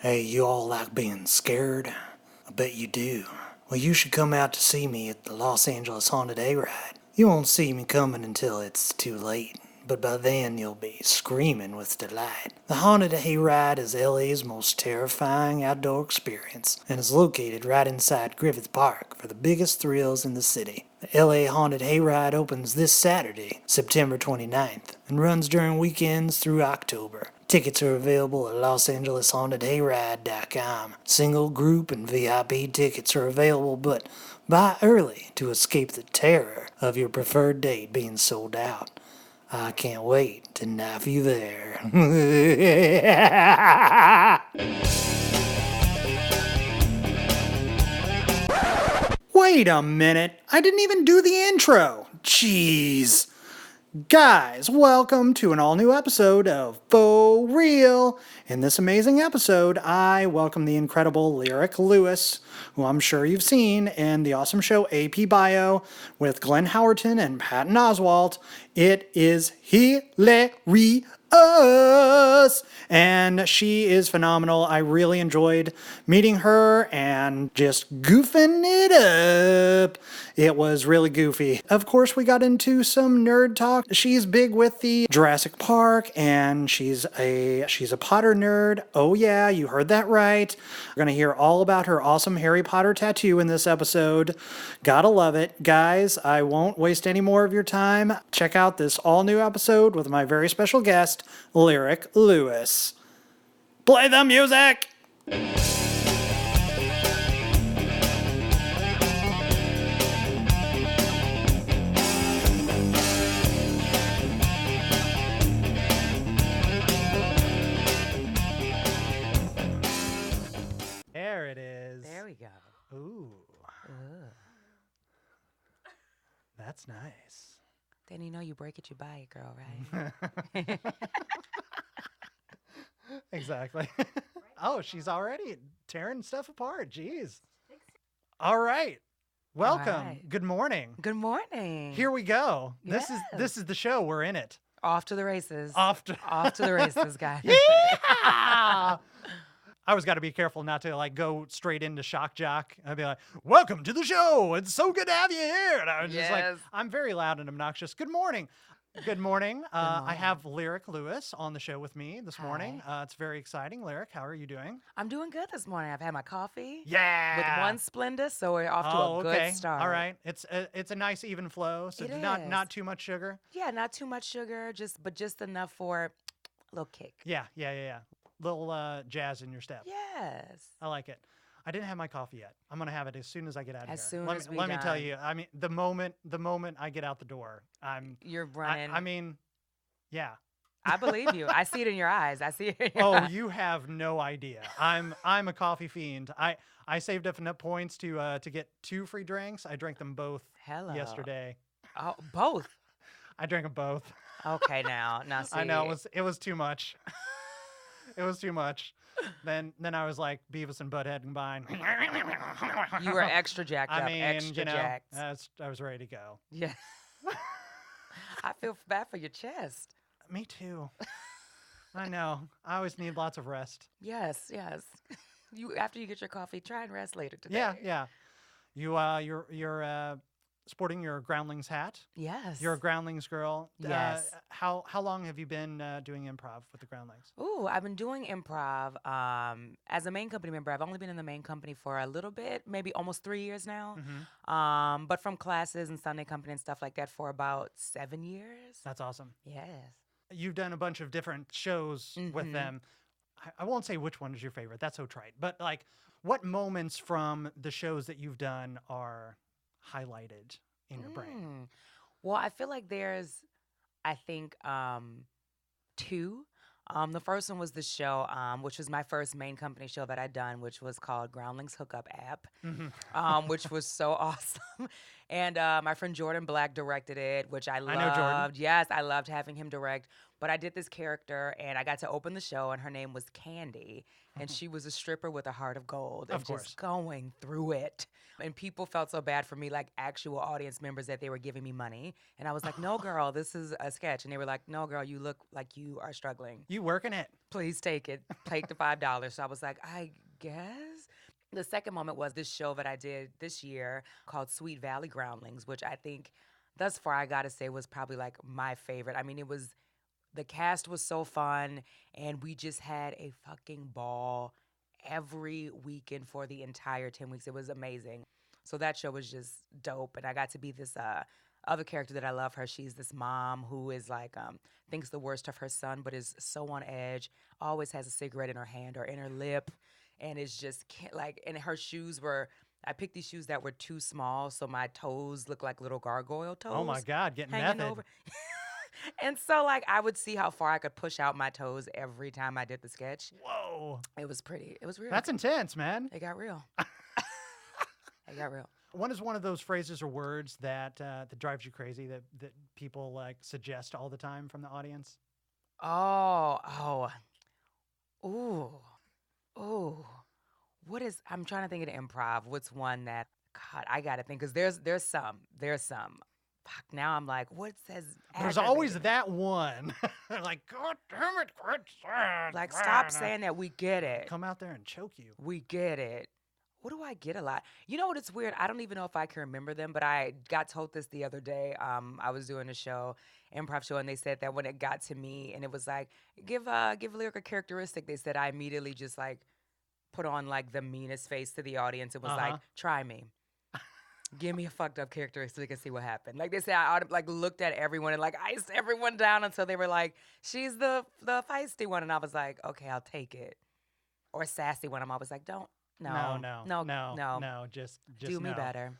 Hey, you all like being scared? I bet you do. Well, you should come out to see me at the Los Angeles Haunted Hayride. You won't see me coming until it's too late, but by then you'll be screaming with delight. The Haunted Hayride is LA's most terrifying outdoor experience and is located right inside Griffith Park for the biggest thrills in the city. The LA Haunted Hayride opens this Saturday, September 29th, and runs during weekends through October. Tickets are available at LosAngelesHauntedHayride.com. Single, group, and VIP tickets are available, but buy early to escape the terror of your preferred date being sold out. I can't wait to knife you there. Wait a minute, I didn't even do the intro. Jeez. Guys, welcome to an all-new episode of Faux Real. In this amazing episode, I welcome the incredible Lyric Lewis, who I'm sure you've seen in the awesome show AP Bio with Glenn Howerton and Patton Oswalt. It is hilarious, and she is phenomenal. I really enjoyed meeting her and just goofing it up. It was really goofy. Of course, we got into some nerd talk. She's big with the Jurassic Park, and she's a Potter nerd. Oh yeah, you heard that right. We're gonna hear all about her awesome Harry Potter tattoo in this episode. Gotta love it. Guys, I won't waste any more of your time. Check out this all-new episode with my very special guest, Lyric Lewis. Play the music! There it is. There we go. Ooh. Ugh. That's nice. Then you know you break it, you buy it, girl, right? Exactly. Oh, she's already tearing stuff apart. Jeez. All right. Welcome. All right. Good morning. Good morning. Here we go. Yes. This is the show. We're in it. Off to the races. Off to the races, guys. Yeah! I always got to be careful not to go straight into shock jock. I'd be like, "Welcome to the show. It's so good to have you here." And I was just like, Yes. I'm very loud and obnoxious. Good morning. Good morning. I have Lyric Lewis on the show with me this morning. It's very exciting. Lyric, how are you doing? I'm doing good this morning. I've had my coffee. Yeah. With one Splenda, so we're off to a good start. All right. It's a nice even flow. So It not is. too much sugar. Yeah, not too much sugar, but just enough for a little kick. Yeah. Little jazz in your step. Yes. I like it. I didn't have my coffee yet. I'm gonna have it as soon as I get out of here. As soon let as me, we let me tell done. you. I mean, the moment I get out the door, You're running. I mean, yeah. I believe you. I see it in your eyes. I see it in your Oh, eyes. you have no idea. I'm a coffee fiend. I saved up enough points to get 2 free drinks. I drank them both Hello. yesterday. Oh, both. I drank them both. Okay, now see. I know it was too much. It was too much. Then I was like Beavis and Butthead combined. You were extra jacked up. I mean, extra jacked. I was ready to go. Yeah. I feel bad for your chest. Me too. I know. I always need lots of rest. Yes. You after you get your coffee, try and rest later today. Yeah. You're sporting your Groundlings hat. Yes. You're a Groundlings girl. Yes. How long have you been doing improv with the Groundlings? Ooh, I've been doing improv as a main company member. I've only been in the main company for a little bit, maybe almost 3 years now. Mm-hmm. But from classes and Sunday company and stuff like that for about 7 years. That's awesome. Yes. You've done a bunch of different shows with Mhm. them. I won't say which one is your favorite. That's so trite. But what moments from the shows that you've done are highlighted in your brain? Well, I feel like there's, I think, 2. The first one was the show, which was my first main company show that I'd done, which was called Groundlings Hookup App, which was so awesome. And my friend Jordan Black directed it, which I loved. I know Jordan. Yes, I loved having him direct. But I did this character, and I got to open the show, and her name was Candy. and she was a stripper with a heart of gold Of and course. just going through it. And people felt so bad for me, like actual audience members, that they were giving me money. And I was like, no, girl, this is a sketch. And they were like, no, girl, you look like you are struggling. You working it. Please take it. Take the $5. So I was like, I guess. The second moment was this show that I did this year called Sweet Valley Groundlings, which I think thus far, I gotta say, was probably like my favorite. I mean, the cast was so fun, and we just had a fucking ball every weekend for the entire 10 weeks. It was amazing. So that show was just dope, and I got to be this other character that I love her. She's this mom who is like, thinks the worst of her son, but is so on edge, always has a cigarette in her hand or in her lip, and is just like, and her shoes were, I picked these shoes that were too small, so my toes look like little gargoyle toes. Oh my God, getting hanging method. over. And so, like, I would see how far I could push out my toes every time I did the sketch. Whoa. It was pretty. It was real. That's intense, man. It got real. It got real. What is one of those phrases or words that that drives you crazy that people like suggest all the time from the audience? Ooh. What is, I'm trying to think of the improv. What's one that, God, I got to think, because there's some. Fuck, now I'm like, what says There's always aggravated? that one. Like, God damn it, quit saying Like, that." stop saying that. We get it. Come out there and choke you. We get it. What do I get a lot? You know what? It's weird. I don't even know if I can remember them, but I got told this the other day. I was doing a show, improv show, and they said that when it got to me, and it was like, give a lyric a characteristic. They said I immediately just like put on like the meanest face to the audience. It was like, try me. Give me a fucked up characteristic and see what happened. Like they said, I like looked at everyone and like iced everyone down until they were like, she's the feisty one, and I was like, okay, I'll take it. Or sassy one. I'm always like, don't. No, just do me no. better.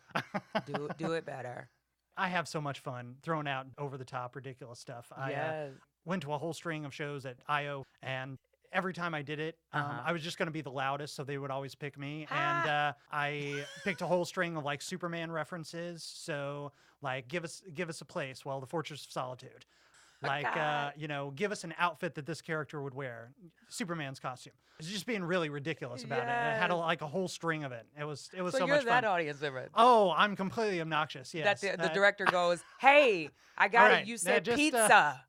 do it better. I have so much fun throwing out over the top ridiculous stuff. I went to a whole string of shows at IO, and every time I did it, I was just going to be the loudest, so they would always pick me. And I picked a whole string of like Superman references. So like, give us a place. Well, the Fortress of Solitude. Like, give us an outfit that this character would wear. Superman's costume. It's just being really ridiculous about it. And it had a whole string of it. It was so you're much fun. that audience member. Oh, I'm completely obnoxious. Yes. That the director goes, hey, I got right. it. You said just, pizza.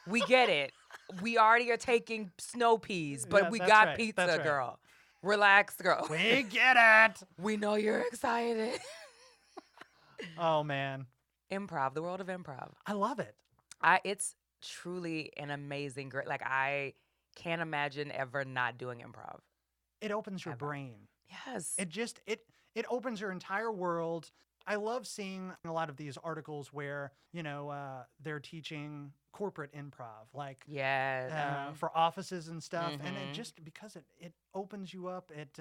We get it. We already are taking snow peas, but Yeah, we that's got right. pizza, That's right. girl. Relax, girl. We get it. We know you're excited. Oh, man. Improv, the world of improv. I love it. It's truly an amazing, great. Like I can't imagine ever not doing improv. It opens your Ever. brain. Yes. It opens your entire world. I love seeing a lot of these articles where, they're teaching corporate improv, like for offices and stuff. And it just, because it opens you up, it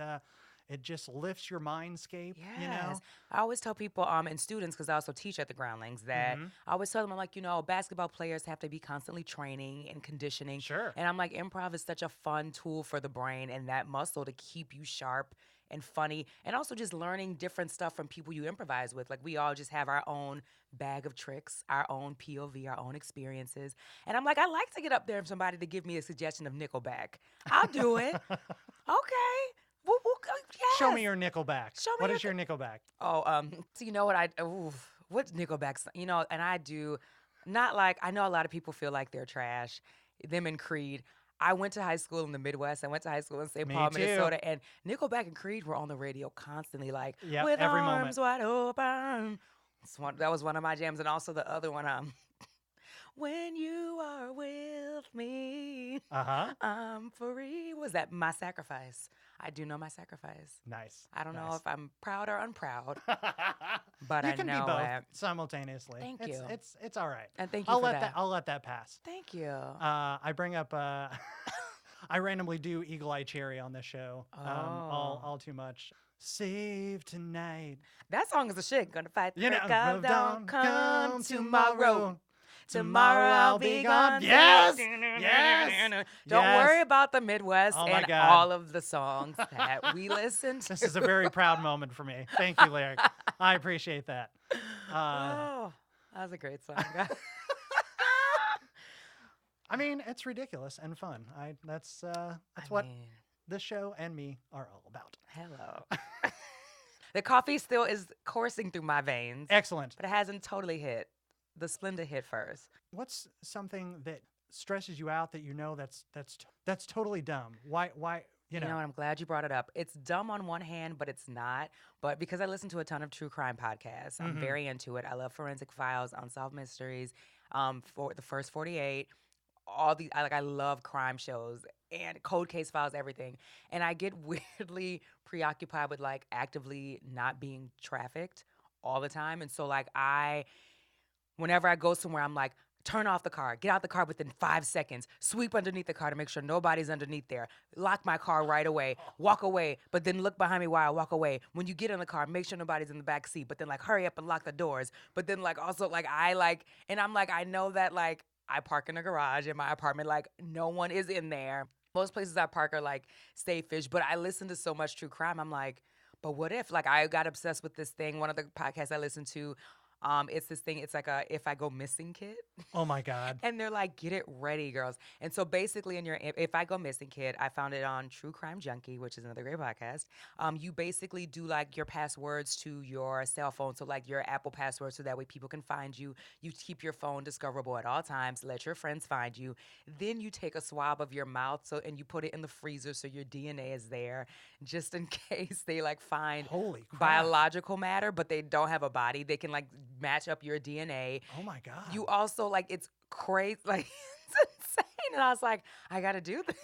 just lifts your mindscape, Yes. I always tell people, and students, because I also teach at the Groundlings, that I always tell them, I'm like, basketball players have to be constantly training and conditioning. Sure. And I'm like, improv is such a fun tool for the brain and that muscle to keep you sharp and funny, and also just learning different stuff from people you improvise with. Like we all just have our own bag of tricks, our own POV, our own experiences. And I'm like, I like to get up there and somebody to give me a suggestion of Nickelback. I'll do it. Okay. Yes. Show me your Nickelback. What is your your Nickelback? Oh, so you know what what's Nickelback? And I do not like, I know a lot of people feel like they're trash, them and Creed. I went to high school in the Midwest. I went to high school in St. Me Paul, too. Minnesota, and Nickelback and Creed were on the radio constantly, like, Yep, with every arms moment. wide open. That was one of my jams. And also the other one, when you are with me, I'm free. Was that My Sacrifice? I do know My Sacrifice. Nice. I don't know Nice. if I'm proud or unproud, but You I can know be both it. simultaneously. Thank It's, you. It's all right. And thank you for that. I'll let that pass. Thank you. I bring up. I randomly do Eagle Eye Cherry on this show. All too much. Save tonight. That song is a shit. Gonna fight the You know, break of dawn. Come tomorrow. Tomorrow I'll be gone. Yes. Yes. Don't Yes. worry about the Midwest Oh my and God. all of the songs that we listen to. This is a very proud moment for me. Thank you, Lyric. I appreciate that. Oh, that was a great song. I mean, it's ridiculous and fun. That's I what mean, this show and me are all about. Hello. The coffee still is coursing through my veins. Excellent. But it hasn't totally hit. The Splenda hit first. What's something that stresses you out that you know that's totally dumb? Why you know? You know what? I'm glad you brought it up. It's dumb on one hand, but it's not. But because I listen to a ton of true crime podcasts, I'm very into it. I love Forensic Files, Unsolved Mysteries, for the First 48. All these, I love crime shows and cold case files, everything. And I get weirdly preoccupied with like actively not being trafficked all the time. And so whenever I go somewhere, I'm like, turn off the car, get out the car within 5 seconds, sweep underneath the car to make sure nobody's underneath there, lock my car right away, walk away, but then look behind me while I walk away. When you get in the car, make sure nobody's in the back seat, but then like hurry up and lock the doors. But then like also like and I'm like, I know that like I park in a garage in my apartment, like no one is in there. Most places I park are like safe-ish, but I listen to so much true crime. I'm like, but what if? Like I got obsessed with this thing. One of the podcasts I listened to, it's this thing. It's like a if I go missing kit. Oh my God. And they're like, get it ready, girls. And so basically in your If I Go Missing kit, I found it on True Crime Junkie, which is another great podcast. You basically do like your passwords to your cell phone. So like your Apple password, so that way people can find you. You keep your phone discoverable at all times. Let your friends find you. Then you take a swab of your mouth and you put it in the freezer so your DNA is there, just in case they like find Holy crap. biological matter, but they don't have a body. They can like match up your DNA. Oh my God. You also like, it's crazy, like it's insane. And I was like, I gotta do this.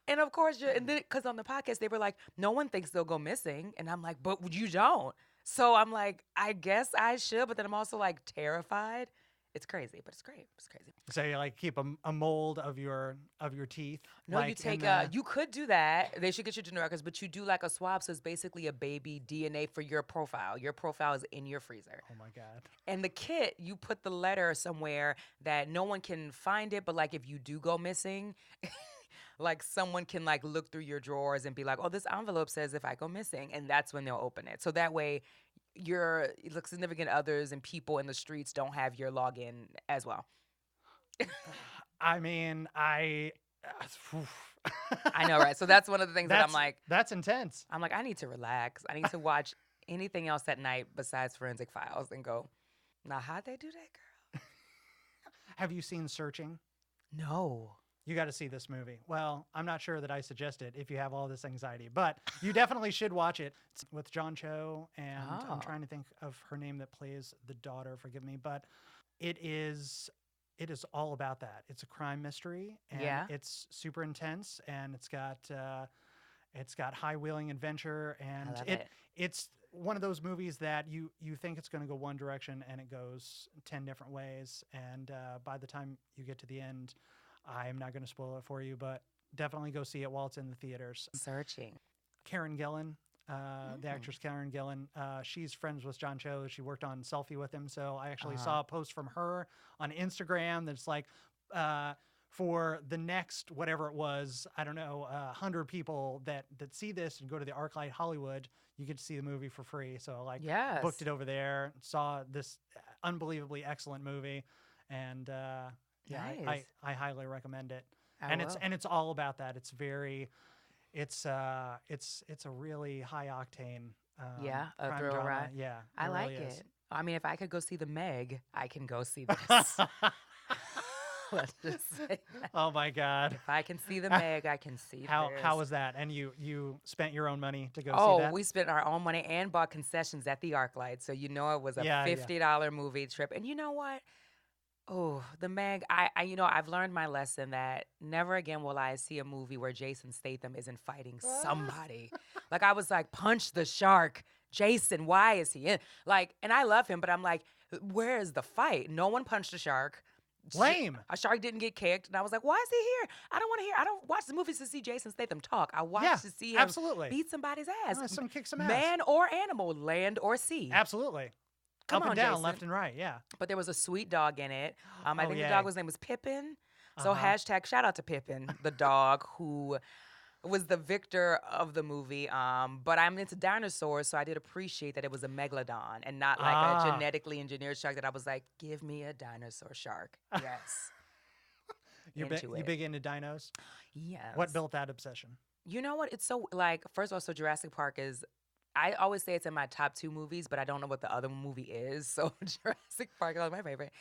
And of course and then because on the podcast they were like, no one thinks they'll go missing. And I'm like, but you don't. So I'm like, I guess I should, but then I'm also like terrified. It's crazy, but it's great. It's crazy. So you like keep a mold of your teeth? No, like you take in you could do that. They should get you genetic records, but you do like a swab, so it's basically a baby DNA for your profile. Your profile is in your freezer. Oh my God. And the kit, you put the letter somewhere that no one can find it, but like if you do go missing, like someone can like look through your drawers and be like, oh, this envelope says if I go missing, and that's when they'll open it. So that way your significant others and people in the streets don't have your login as well. I mean, I know, right? So that's one of the things that I'm like, that's intense. I'm like, I need to relax. I need to watch anything else at night besides Forensic Files and go, now how'd they do that, girl? Have you seen Searching? No. You got to see this movie. Well, I'm not sure that I suggest it if you have all this anxiety, but you definitely should watch it. It's with John Cho, and I'm trying to think of her name that plays the daughter. Forgive me, but it is all about that. It's a crime mystery, and it's super intense, and it's got high wheeling adventure, and it's one of those movies that you think it's going to go one direction, and it goes 10 different ways, and by the time you get to the end, I'm not going to spoil it for you, but definitely go see it while it's in the theaters. Searching. Karen Gillan, the actress Karen Gillan, she's friends with John Cho. She worked on Selfie with him. So I actually saw a post from her on Instagram that's like, for the next, whatever it was, I don't know, 100 people that see this and go to the ArcLight Hollywood, you get to see the movie for free. So like booked it over there, saw this unbelievably excellent movie, and nice. I highly recommend it. I will. It's all about that. It's a really high octane a crime thrill drama. ride. Yeah, I like really is. it. I mean, if I could go see the Meg, I can go see this. Let's just say that. Oh my God! If I can see the Meg, I can see this. How was that? And you spent your own money to go see that? Oh, we spent our own money and bought concessions at the ArcLight, so it was a $50 movie trip. And you know what? Oh, the Meg, I've learned my lesson that never again will I see a movie where Jason Statham isn't fighting somebody. Like, I was like, punch the shark. Jason, why is he in? Like, and I love him, but I'm like, where is the fight? No one punched a shark. Lame. A shark didn't get kicked. And I was like, why is he here? I don't watch the movies to see Jason Statham talk. I watch to see him beat somebody's ass. Kick some ass. Man or animal, land or sea. Absolutely. Come Up on, and down, Jason. left and right, yeah. But there was a sweet dog in it. I think the dog's name was Pippin. So hashtag shout out to Pippin, the dog who was the victor of the movie. But I'm into dinosaurs, so I did appreciate that it was a megalodon and not like a genetically engineered shark that I was like, give me a dinosaur shark. Yes. You big into dinos? Yes. What built that obsession? You know what? It's so like, first of all, so Jurassic Park is, I always say it's in my top 2 movies, but I don't know what the other movie is. So Jurassic Park is my favorite.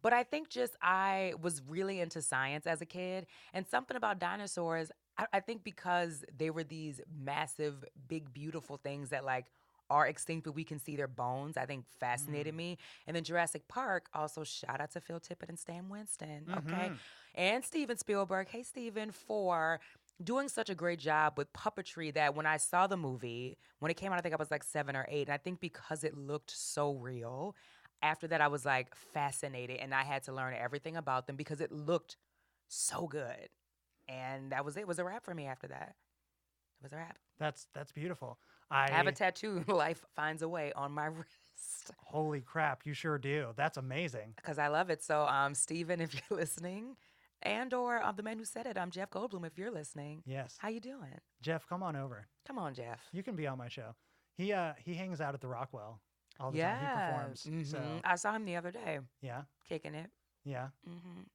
But I think just I was really into science as a kid, and something about dinosaurs, I think because they were these massive, big, beautiful things that like are extinct, but we can see their bones, I think fascinated me. And then Jurassic Park, also shout out to Phil Tippett and Stan Winston, okay? And Steven Spielberg, hey Steven, for doing such a great job with puppetry that when I saw the movie, when it came out, I think I was like 7 or 8. And I think because it looked so real, after that I was like fascinated and I had to learn everything about them because it looked so good. And that was it. It was a wrap for me after that. It was a wrap. That's beautiful. I have a tattoo, Life Finds a Way, on my wrist. Holy crap, you sure do. That's amazing. Because I love it. So, Steven, if you're listening, and or the man who said it, I'm Jeff Goldblum, if you're listening. Yes. How you doing? Jeff, come on over. Come on, Jeff. You can be on my show. He hangs out at the Rockwell all the time. He performs. So I saw him the other day. Yeah. Kicking it. Yeah.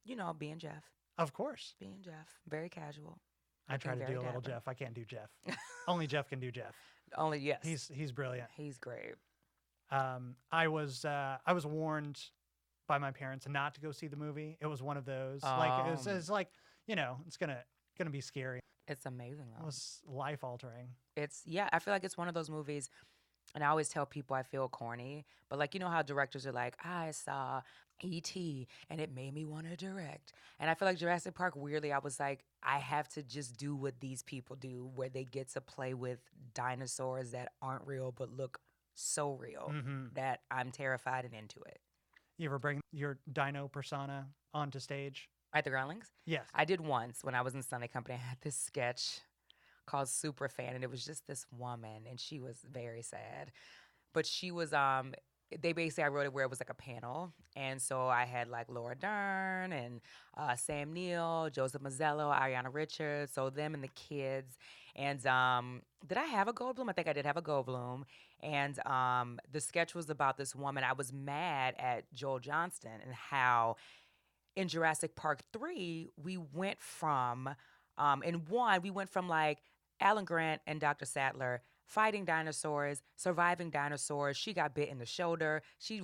You know, being Jeff. Of course. Being Jeff. Very casual. I try to do a little Jeff. I can't do Jeff. Only Jeff can do Jeff. Only, yes. He's brilliant. He's great. I was warned by my parents not to go see the movie. It was one of those like it's like, you know, it's gonna be scary. It's amazing though. It was life altering. I feel like it's one of those movies, and I always tell people I feel corny, but like, you know how directors are like, I saw E.T. and it made me want to direct. And I feel like Jurassic Park, weirdly, I was like, I have to just do what these people do, where they get to play with dinosaurs that aren't real but look so real that I'm terrified and into it. You ever bring your dino persona onto stage? At the Groundlings? Yes. I did once when I was in Sunday Company. I had this sketch called Super Fan, and it was just this woman, and she was very sad. But she was, they basically, I wrote it where it was like a panel. And so I had like Laura Dern and Sam Neill, Joseph Mazzello, Ariana Richards, so them and the kids. And did I have a Goldblum? I think I did have a Goldblum. And the sketch was about this woman. I was mad at Joel Johnston and how in Jurassic Park 3, we went from, we went from like Alan Grant and Dr. Sattler fighting dinosaurs, surviving dinosaurs. She got bit in the shoulder. She,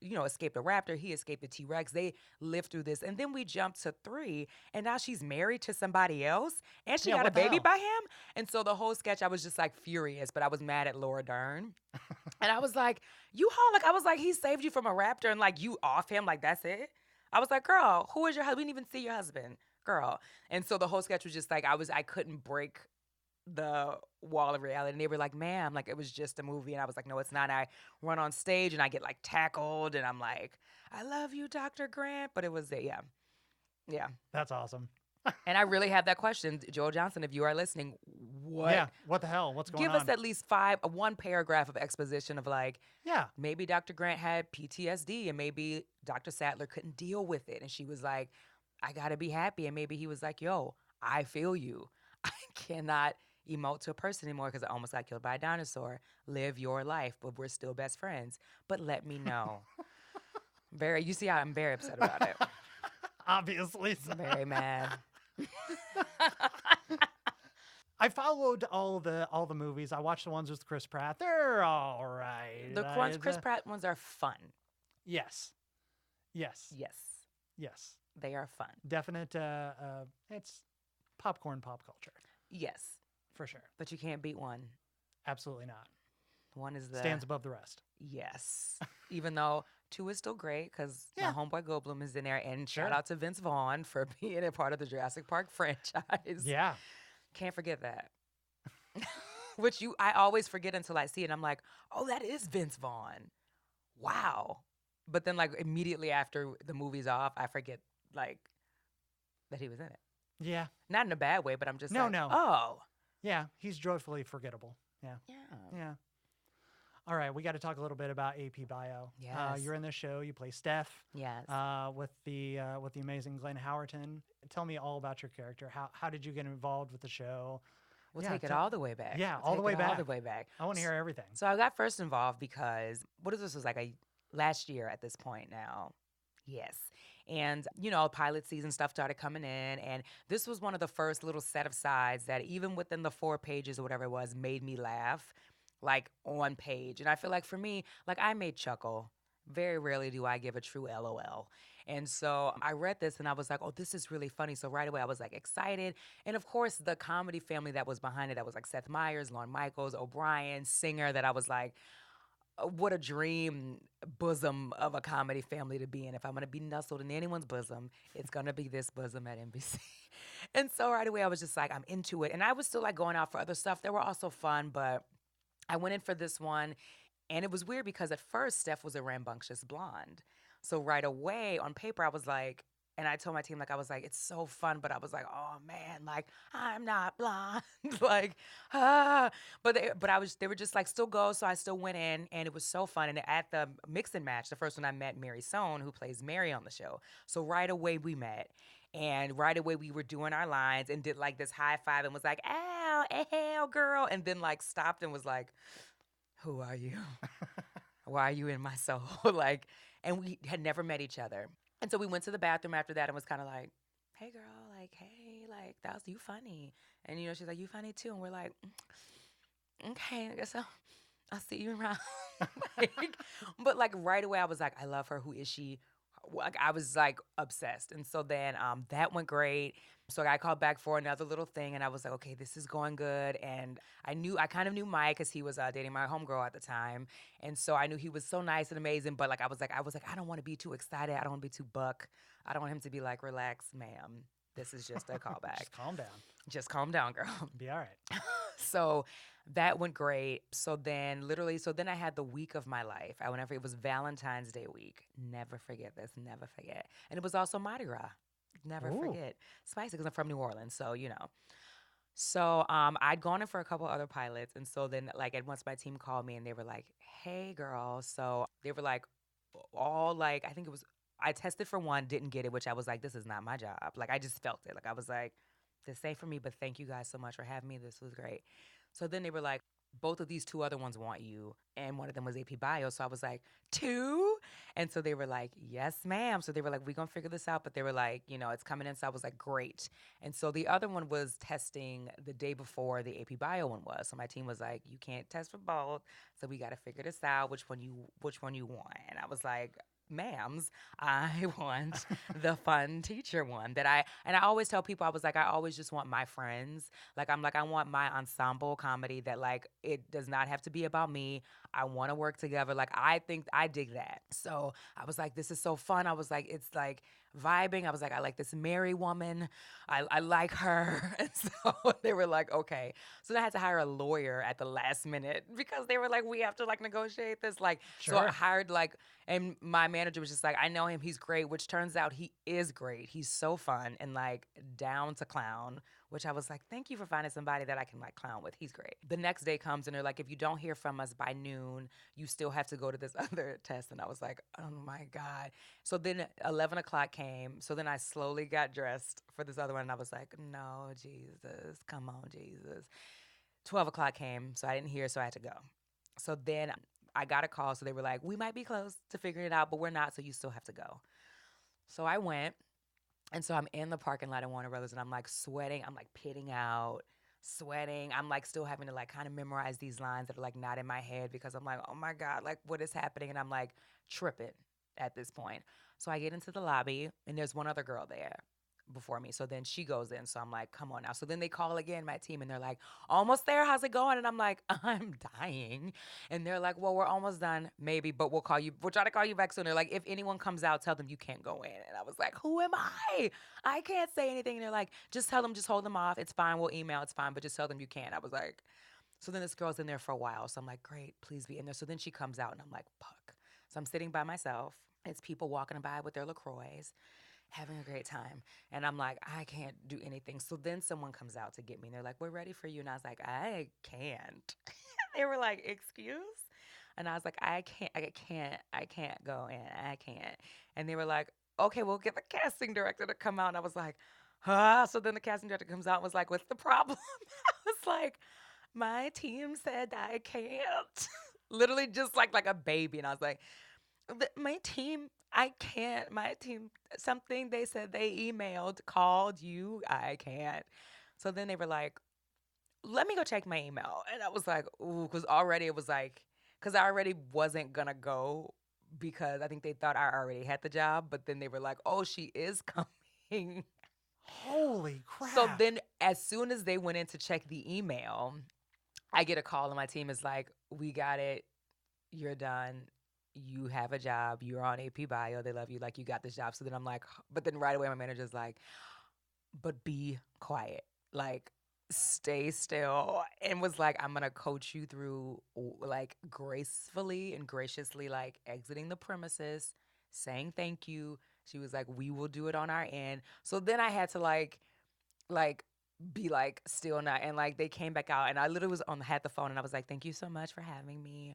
escaped a raptor. He escaped the T-Rex. They lived through this. And then we jumped to 3, and now she's married to somebody else, and she got a baby by him. And so the whole sketch, I was just like furious, but I was mad at Laura Dern. And I was like, he saved you from a raptor, and like you off him, like that's it? I was like, girl, who is your husband? We didn't even see your husband, girl. And so the whole sketch was just like, I couldn't break the wall of reality. And they were like, ma'am, like it was just a movie. And I was like, no, it's not. And I run on stage and I get like tackled and I'm like, I love you, Dr. Grant. But it was, yeah. That's awesome. And I really have that question, Joel Johnson, if you are listening, what? Yeah, what the hell? What's going on? Give us at least one paragraph of exposition of like, maybe Dr. Grant had PTSD and maybe Dr. Sattler couldn't deal with it. And she was like, I gotta be happy. And maybe he was like, yo, I feel you. I cannot emote to a person anymore because I almost got killed by a dinosaur. Live your life, but we're still best friends. But let me know. You see how I'm very upset about it. Obviously. So. Very mad. I followed all the movies. I watched the ones with Chris Pratt. They're all right. The Chris Pratt ones are fun. Yes. They are fun. Definite. It's popcorn pop culture. Yes. For sure. But you can't beat one. Absolutely not. One is stands above the rest. Yes. Even though 2 is still great because my homeboy Goldblum is in there. And shout out to Vince Vaughn for being a part of the Jurassic Park franchise. Yeah. Can't forget that. Which I always forget until I see it. I'm like, oh, that is Vince Vaughn. Wow. But then like immediately after the movie's off, I forget like that he was in it. Yeah. Not in a bad way, but I'm just no. Oh. Yeah, he's joyfully forgettable. Yeah. All right, we got to talk a little bit about AP Bio. Yes. You're in this show. You play Steph. Yes. With the amazing Glenn Howerton. Tell me all about your character. How did you get involved with the show? We'll take it all the way back. Yeah, all the way back. All the way back. I want to hear everything. So I got first involved because this was like last year at this point now. Yes. And, pilot season stuff started coming in. And this was one of the first little set of sides that even within the 4 pages or whatever it was, made me laugh, like on page. And I feel like for me, like I may chuckle. Very rarely do I give a true LOL. And so I read this and I was like, oh, this is really funny. So right away I was like excited. And of course, the comedy family that was behind it, that was like Seth Meyers, Lorne Michaels, O'Brien, Singer, that I was like, what a dream bosom of a comedy family to be in. If I'm going to be nestled in anyone's bosom, it's going to be this bosom at NBC. And so right away I was just like, I'm into it. And I was still like going out for other stuff that were also fun, but I went in for this one. And it was weird because at first Steph was a rambunctious blonde. So right away on paper, I was like, and I told my team, like, I was like, it's so fun. But I was like, oh man, like, I'm not blonde. like, ah. They were just like, still go. So I still went in and it was so fun. And at the mix and match, the first one I met Mary Sohn, who plays Mary on the show. So right away we met. And right away we were doing our lines and did like this high five and was like, ow, ow, girl. And then like stopped and was like, who are you? Why are you in my soul? And we had never met each other. And so we went to the bathroom after that and was kind of like, hey, girl, like, hey, like, that was you funny. And, she's like, you funny too. And we're like, okay, I guess I'll see you around. But like right away, I was like, I love her. Who is she? Like, I was like obsessed. And so then that went great. So I called back for another little thing and I was like, okay, this is going good. And I kind of knew Mike because he was dating my homegirl at the time. And so I knew he was so nice and amazing. But like, I was like, I don't want to be too excited. I don't want to be too buck. I don't want him to be like, relax, ma'am. This is just a callback. Just calm down. Just calm down, girl. Be all right. So that went great. So then I had the week of my life. It was Valentine's Day week. Never forget this. Never forget. And it was also Mardi Gras. Never forget. Spicy because I'm from New Orleans. So, So I'd gone in for a couple other pilots. And so then like at once my team called me and they were like, hey, girl. So they were like all like, I think it was, I tested for one, didn't get it, which I was like, this is not my job. Like I just felt it. Like I was like, this ain't for me, but thank you guys so much for having me. This was great. So then they were like, both of these 2 other ones want you. And one of them was AP Bio. So I was like, 2? And so they were like, yes, ma'am. So they were like, we're going to figure this out. But they were like, it's coming in. So I was like, great. And so the other one was testing the day before the AP Bio one was. So my team was like, you can't test for both. So we got to figure this out, which one you want. And I was like, ma'ams, I want the fun teacher one and I always tell people, I was like, I always just want my friends. Like, I'm like, I want my ensemble comedy that like, it does not have to be about me. I want to work together. Like, I think I dig that. So I was like, this is so fun. I was like, it's like vibing. I was like, I like this Mary woman. I like her. And so they were like, okay. So then I had to hire a lawyer at the last minute because they were like, we have to like negotiate this. Like, Sure. So I hired like, and my manager was just like, I know him. He's great, which turns out he is great. He's so fun and like down to clown, which I was like, thank you for finding somebody that I can like clown with. He's great. The next day comes and they're like, if you don't hear from us by noon, you still have to go to this other test. And I was like, oh my God. So then 11 o'clock came. So then I slowly got dressed for this other one. And I was like, no, Jesus, come on, Jesus. 12 o'clock came. So I didn't hear. So I had to go. So then I got a call. So they were like, we might be close to figuring it out, but we're not. So you still have to go. So I went. And so I'm in the parking lot at Warner Brothers and I'm like sweating. I'm like pitting out, sweating. I'm like still having to like kind of memorize these lines that are like not in my head because I'm like, oh my God, like what is happening? And I'm like tripping at this point. So I get into the lobby and there's one other girl there before me. So then she goes in. So I'm like, come on now. So then they call again, my team, and they're like, almost there. How's it going? And I'm like, I'm dying. And they're like, well, we're almost done. Maybe, but we'll try to call you back soon. They're like, if anyone comes out, tell them you can't go in. And I was like, who am I? I can't say anything. And they're like, just tell them, just hold them off. It's fine. We'll email. It's fine. But just tell them you can't. I was like, so then this girl's in there for a while. So I'm like, great, please be in there. So then she comes out and I'm like, fuck. So I'm sitting by myself. It's people walking by with their LaCroix, having a great time. And I'm like, I can't do anything. So then someone comes out to get me. And they're like, we're ready for you. And I was like, I can't. They were like, excuse? And I was like, I can't go in. I can't. And they were like, okay, we'll get the casting director to come out. And I was like, huh? So then the casting director comes out and was like, what's the problem? I was like, my team said I can't. Literally just like a baby. And I was like, my team I can't. My team, something they said they emailed, called you. I can't. So then they were like, let me go check my email. And I was like, ooh, because already it was like, because I already wasn't going to go because I think they thought I already had the job. But then they were like, oh, she is coming. Holy So crap. then as soon as they went in to check the email, I get a call and my team is like, we got it. You're done. You have a job. You're on AP Bio. They love you. Like, you got this job. So then I'm like, but then right away my manager's like, but be quiet. Like, stay still. And was like, I'm going to coach you through, like, gracefully and graciously, like, exiting the premises, saying thank you. She was like, we will do it on our end. So then I had to, like, be like still not, and like they came back out and I literally was on had the phone and I was like, thank you so much for having me.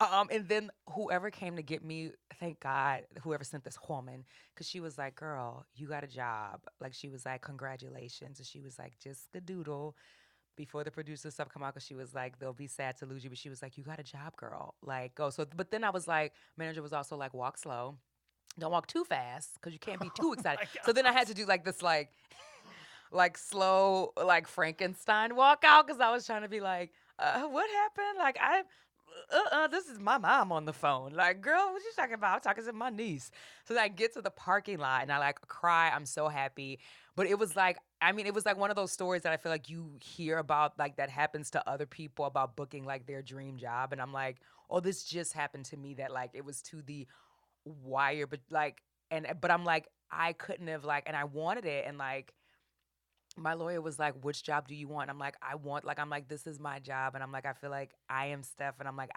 And then whoever came to get me, thank God, whoever sent this woman, because she was like, girl, you got a job. Like, she was like, congratulations. And she was like, just the doodle before the producer stuff come out, because she was like, they'll be sad to lose you. But she was like, you got a job, girl. Like, go. So, but then I was like, manager was also like, walk slow. Don't walk too fast because you can't be too excited. My So then I had to do like this, like slow, like Frankenstein walk out because I was trying to be like, what happened? Like, this is my mom on the phone. Like, girl, what you talking about? I'm talking to my niece. So then I get to the parking lot and I like cry. I'm so happy. But it was like, I mean, it was like one of those stories that I feel like you hear about, like that happens to other people about booking like their dream job. And I'm like, oh, this just happened to me, that like it was to the wire, but like, but I'm like, I couldn't have like, and I wanted it. And like, my lawyer was like, which job do you want? I'm like, I'm like, this is my job. And I'm like, I feel like I am Steph. And I'm like,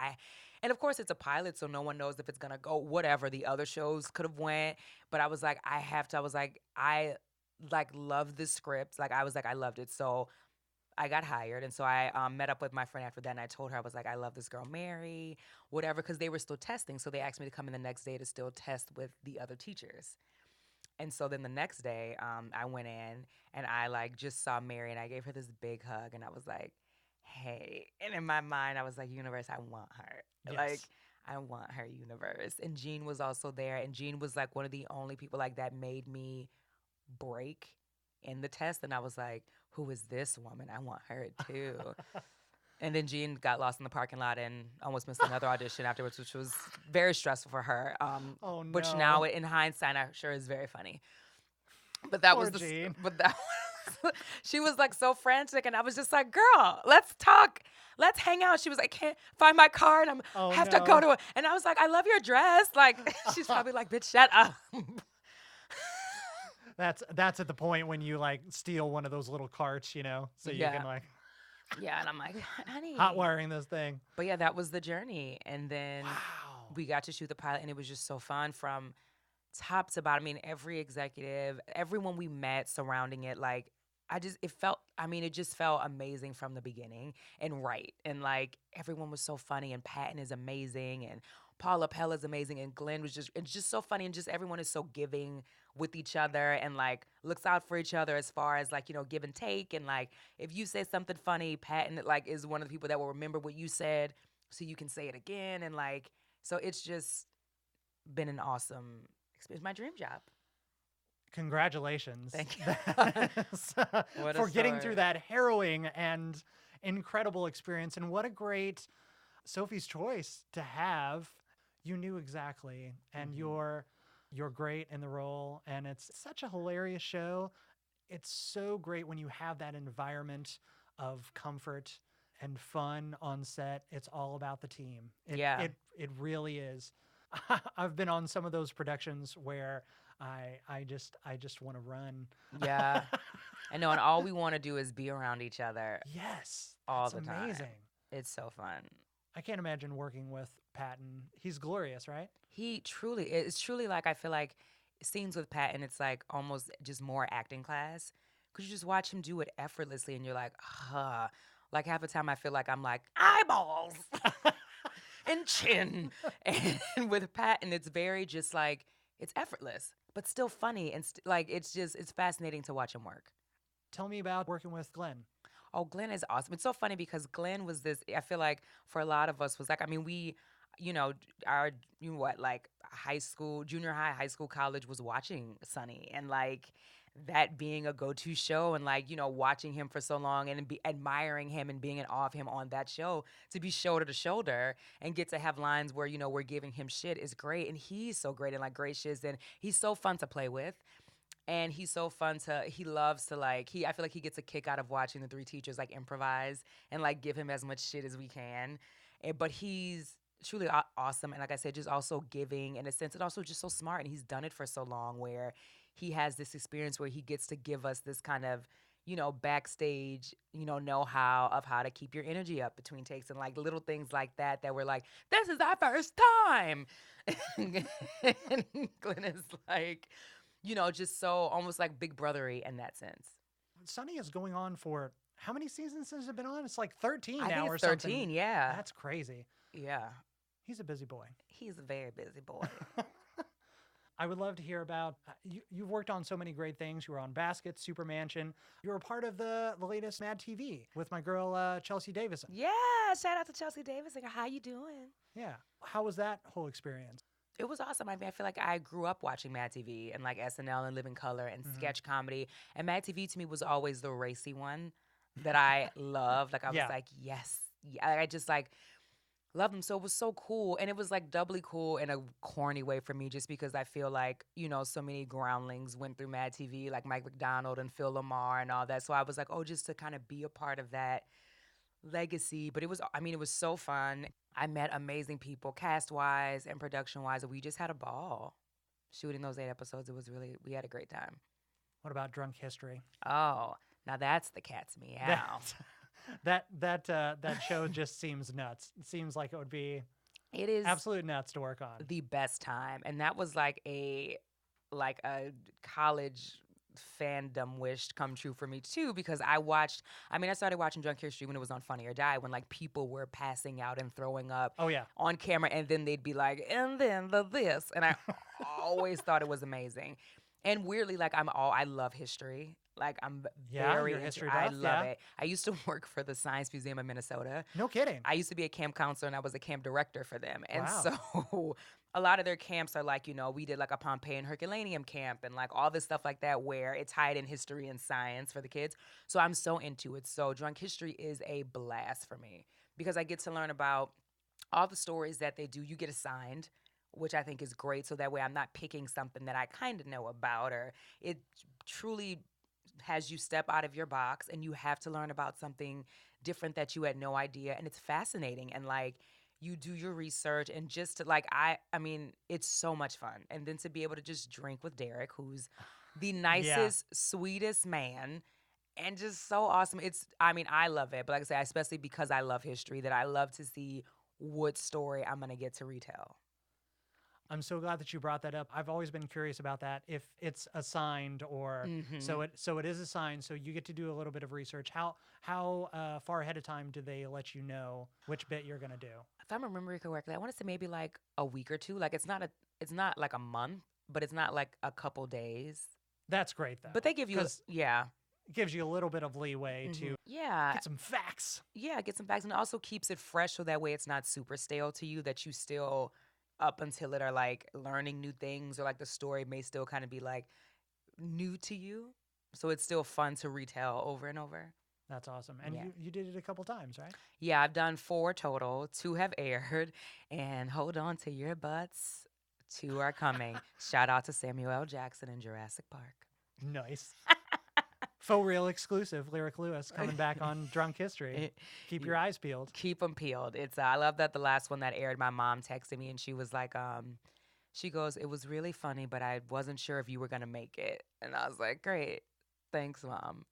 and of course it's a pilot, so no one knows if it's going to go, whatever. The other shows could have went. But I was like, I was like, I like love the script. Like, I was like, I loved it. So I got hired. And so I met up with my friend after that. And I told her, I was like, I love this girl, Mary, whatever. Cause they were still testing. So they asked me to come in the next day to still test with the other teachers. And so then the next day, I went in and I like just saw Mary and I gave her this big hug and I was like, hey. And in my mind, I was like, universe, I want her. Like, Yes. I want her, universe. And Jean was also there. And Jean was like one of the only people like that made me break in the test. And I was like, who is this woman? I want her too. And then Jean got lost in the parking lot and almost missed another audition afterwards, which was very stressful for her. Oh Which no. now, in hindsight, I'm sure is very funny. But that Poor was Jean. but that was, she was like so frantic, and I was just like, "Girl, let's talk, let's hang out." She was like, "Can't find my car, and Oh have to go no. to it." And I was like, "I love your dress." Like, she's probably like, "Bitch, shut up." That's at the point when you like steal one of those little carts, so you Yeah, can like yeah, and I'm like, "Honey." hot wiring this thing. But yeah, that was the journey, and then Wow. we got to shoot the pilot, and it was just so fun from top to bottom. I mean, every executive, everyone we met surrounding it, like, it just felt amazing from the beginning and right. And like, everyone was so funny, and Patton is amazing, and Paula Pell is amazing, and Glenn was it's just so funny, and just everyone is so giving with each other and like looks out for each other as far as like, give and take. And like, if you say something funny, Patton like is one of the people that will remember what you said so you can say it again. And like, so it's just been an awesome experience. My dream job. Congratulations. Thank you. What a For getting through story. that harrowing and incredible experience. And what a great Sophie's Choice to have. You knew exactly, and Mhm. you're great in the role, and it's such a hilarious show. It's so great when you have that environment of comfort and fun on set. It's all about the team. It Yeah. it really is. I've been on some of those productions where I just want to run. Yeah. I know, and all we want to do is be around each other Yes, all that's the time. amazing. It's so fun. I can't imagine working with Patton. He's glorious, right? It's truly like, I feel like scenes with Patton, it's like almost just more acting class. Cause you just watch him do it effortlessly and you're like, huh. Like, half the time I feel like I'm like, eyeballs and chin. And with Patton, it's very just like, it's effortless, but still funny. And like, it's fascinating to watch him work. Tell me about working with Glenn. Oh, Glenn is awesome. It's so funny because Glenn was this, I feel like for a lot of us was like, I mean, our like high school, junior high, high school, college was watching Sunny, and like that being a go-to show, and like watching him for so long and be admiring him and being in awe of him on that show, to be shoulder to shoulder and get to have lines where we're giving him shit is great, and he's so great and like gracious, and he's so fun to play with. And he's so fun he loves to like, I feel like he gets a kick out of watching the three teachers like improvise and like give him as much shit as we can. But he's truly awesome. And like I said, just also giving in a sense, and also just so smart. And he's done it for so long where he has this experience where he gets to give us this kind of, backstage, know-how of how to keep your energy up between takes, and like little things like that we're like, this is our first time. And Glenn is like, just so almost like big brothery in that sense. Sunny is going on for how many seasons has it been on? It's like 13 I now think or it's 13, something. yeah. That's crazy. Yeah. He's a busy boy. He's a very busy boy. I would love to hear about, you've worked on so many great things. You were on Basket, Super Mansion. You were a part of the latest Mad TV with my girl, Chelsea Davison. Yeah, shout out to Chelsea Davison. How you doing? Yeah. How was that whole experience? It was awesome. I mean, I feel like I grew up watching Mad TV and like SNL and Living Color and sketch comedy. And Mad TV to me was always the racy one that I loved. Like I was like, yes. Yeah. I just like loved them. So it was so cool. And it was like doubly cool in a corny way for me, just because I feel like, so many groundlings went through Mad TV, like Mike McDonald and Phil Lamar and all that. So I was like, oh, just to kind of be a part of that legacy. But it was so fun. I met amazing people, cast-wise and production-wise, and we just had a ball shooting those 8 episodes. We had a great time. What about Drunk History? Oh, now that's the cat's meow. That show just seems nuts. It seems like it is absolute nuts to work on. The best time. And that was like a college fandom wish come true for me too, because I started watching Drunk History when it was on Funny or Die, when like people were passing out and throwing up on camera, and then they'd be like, and then this, and I always thought it was amazing. And weirdly, like I love history. Like I'm very history I buff, love it. I used to work for the Science Museum of Minnesota. No kidding. I used to be a camp counselor, and I was a camp director for them. And wow. So a lot of their camps are like, we did like a Pompeii and Herculaneum camp and like all this stuff like that, where it's tied in history and science for the kids. So I'm so into it. So Drunk History is a blast for me because I get to learn about all the stories that they do. You get assigned, which I think is great. So that way I'm not picking something that I kind of know about, or it truly has you step out of your box and you have to learn about something different that you had no idea. And it's fascinating. And like, you do your research, and just to like, I mean, it's so much fun. And then to be able to just drink with Derek, who's the nicest, sweetest man, and just so awesome. I love it. But like I say, especially because I love history, that I love to see what story I'm going to get to retell. I'm so glad that you brought that up. I've always been curious about that, if it's assigned or so it is assigned. So you get to do a little bit of research. How far ahead of time do they let you know which bit you're gonna do? If I'm remembering correctly, I want to say maybe like a week or two. Like it's not like a month, but it's not like a couple days. That's great though. But they give you it gives you a little bit of leeway to get some facts. Yeah, get some facts, and it also keeps it fresh, so that way it's not super stale to you, that you still up until it are like learning new things, or like the story may still kind of be like new to you. So it's still fun to retell over and over. That's awesome. And you did it a couple times, right? Yeah, I've done 4 total. 2 have aired. And hold on to your butts. 2 are coming. Shout out to Samuel L. Jackson in Jurassic Park. Nice. Faux real exclusive. Lyric Lewis coming back on Drunk History. Keep your eyes peeled. Keep them peeled. It's I love that the last one that aired, my mom texted me and she was like, she goes, it was really funny, but I wasn't sure if you were going to make it. And I was like, great. Thanks, Mom.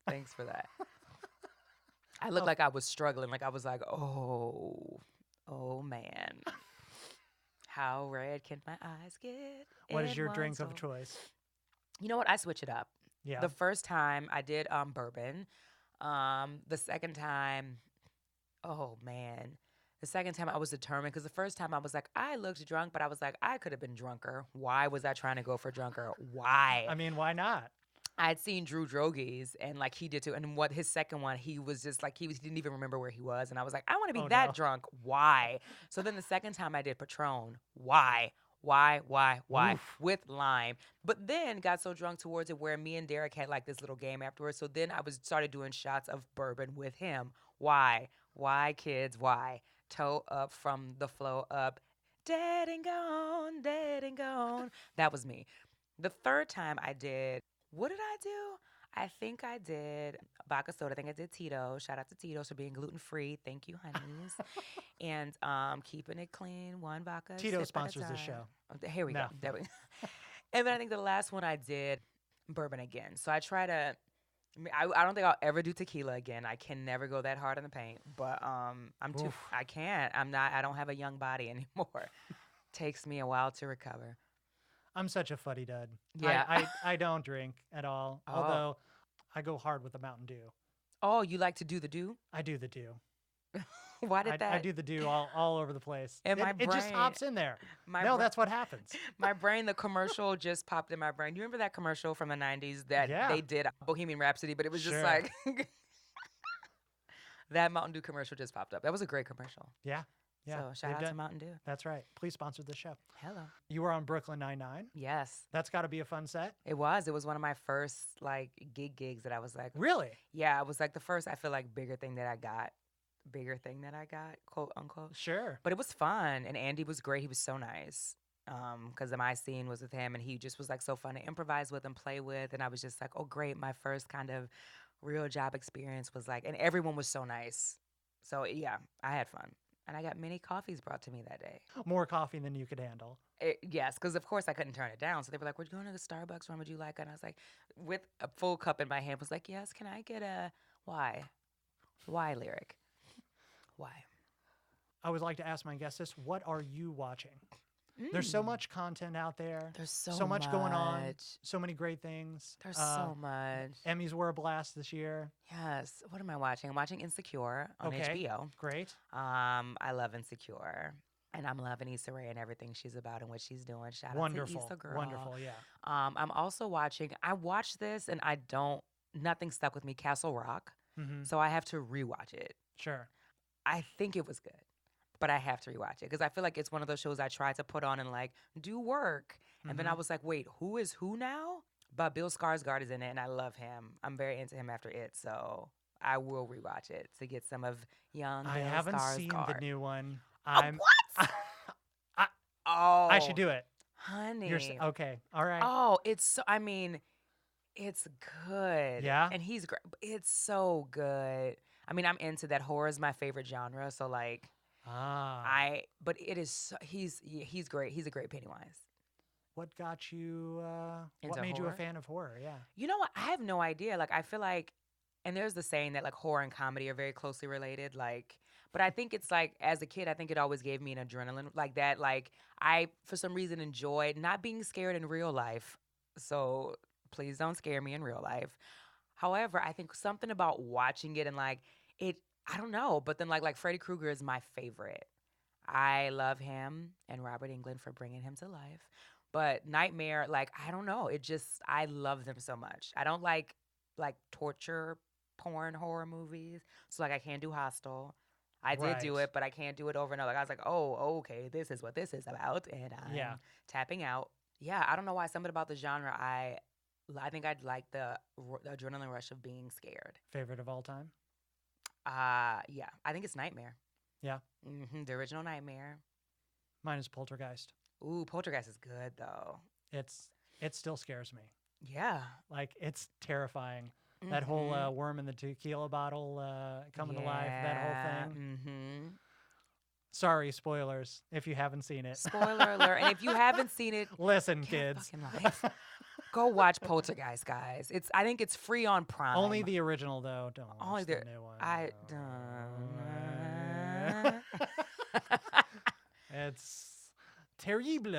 Thanks for that. I looked like I was struggling. Like I was like, oh man. How red can my eyes get? What is your drink of choice? You know what? I switch it up. Yeah. The first time I did bourbon. The second time, oh man. The second time I was determined, because the first time I was like, I looked drunk, but I was like, I could have been drunker. Why was I trying to go for drunker? Why? I mean, why not? I'd seen Drew Drogi's and like he did too. And what his second one, he was just like he didn't even remember where he was. And I was like, I want to be Oh, that no. drunk. Why? So then the second time I did Patron. Why? Why? Oof. With lime. But then got so drunk towards it where me and Derek had like this little game afterwards. So then I was started doing shots of bourbon with him. Why? Why, kids? Why? Toe up from the flow up. Dead and gone, dead and gone. That was me. The third time I did, what did I do? I think I did vodka soda. I think I did Tito. Shout out to Tito's for being gluten free. Thank you, honeys. And keeping it clean, one vodka. Tito sip at a sponsors the time. show. Oh, here we No. go. There we go. And then I think the last one I did bourbon again. So I try to. I don't think I'll ever do tequila again. I can never go that hard in the paint. But I'm too. Oof. I can't. I'm not. I don't have a young body anymore. Takes me a while to recover. I'm such a fuddy dud. Yeah. I don't drink at all. Oh. Although I go hard with the Mountain Dew. Oh, you like to do the do? I do the dew. Why did that? I do the dew all over the place. And my It just brain- hops in there. my No, bra- that's what happens. My brain, the commercial just popped in my brain. You remember that commercial from the 90s that Yeah. they did Bohemian Rhapsody, but it was just Sure. like that Mountain Dew commercial just popped up. That was a great commercial. Yeah. Yeah. So shout they've out to done- Mountain Dew. That's right. Please sponsor the show. Hello. You were on Brooklyn Nine-Nine. Yes, That's got to be a fun set. it was. It was one of my first like gigs that I was like, Really? yeah, it was like the first I feel like bigger thing that I got, quote unquote. Sure. But it was fun, and Andy was great. He was so nice. Because my scene was with him, and he just was like so fun to improvise with and play with, and I was just like, oh great, my first kind of real job experience was like, and everyone was so nice. So yeah, I had fun, and I got many coffees brought to me that day. More coffee than you could handle. Yes, because of course I couldn't turn it down. So they were like, "We're going to the Starbucks. When would you like?" And I was like, with a full cup in my hand, was like, "Yes, can I get a why? Why lyric? Why?" I always like to ask my guests this: what are you watching? There's so much content out there. There's so much going on. much. So many great things. There's so much. Emmys were a blast this year. Yes. What am I watching? I'm watching Insecure on Okay. HBO. Great. I love Insecure. And I'm loving Issa Rae and everything she's about and what she's doing. Shout Wonderful. out to Issa girl. Wonderful. Yeah. I'm also watching, I watched this and nothing stuck with me, Castle Rock. Mm-hmm. So I have to rewatch it. Sure. I think it was good, but I have to rewatch it because I feel like it's one of those shows I tried to put on and like do work. And then I was like, wait, who is who now? But Bill Skarsgård is in it and I love him. I'm very into him after it. So I will rewatch it to get some of young I Bill haven't Skarsgård. seen the new one. What? Oh, I should do it. honey. Okay. All right. Oh, it's so, I mean, it's good. Yeah? And he's great. It's so good. I mean, I'm into that. Horror is my favorite genre. So like, but it is. He's great. He's a great Pennywise. What got you? What Into made you a horror? fan of horror? Yeah. You know what? I have no idea. Like, I feel like, and there's the saying that like horror and comedy are very closely related. Like, but I think it's like as a kid, I think it always gave me an adrenaline like that. Like, I for some reason enjoyed not being scared in real life. So please don't scare me in real life. However, I think something about watching it and like it. I don't know, but then like Freddy Krueger is my favorite. I love him and Robert Englund for bringing him to life. But Nightmare, like I don't know, it just I love them so much. I don't like torture porn horror movies, so like I can't do Hostel. I did do Right. it, but I can't do it over and over. Like I was like, oh, okay, this is what this is about, and I'm tapping out. Yeah, I don't know why. Something about the genre, I think I'd like the adrenaline rush of being scared. Favorite of all time? Yeah, I think it's Nightmare. Yeah. The original Nightmare. Mine is Poltergeist. Ooh, Poltergeist is good though. It still scares me. Yeah. Like it's terrifying. That whole worm in the tequila bottle coming to life. That whole thing. Mm-hmm. Sorry, spoilers if you haven't seen it. Spoiler alert! And if you haven't seen it, Listen, get a kids. fucking life. Go watch Poltergeist, guys. I think it's free on Prime. Only the original though. Don't watch Only the the- new one. I It's terrible.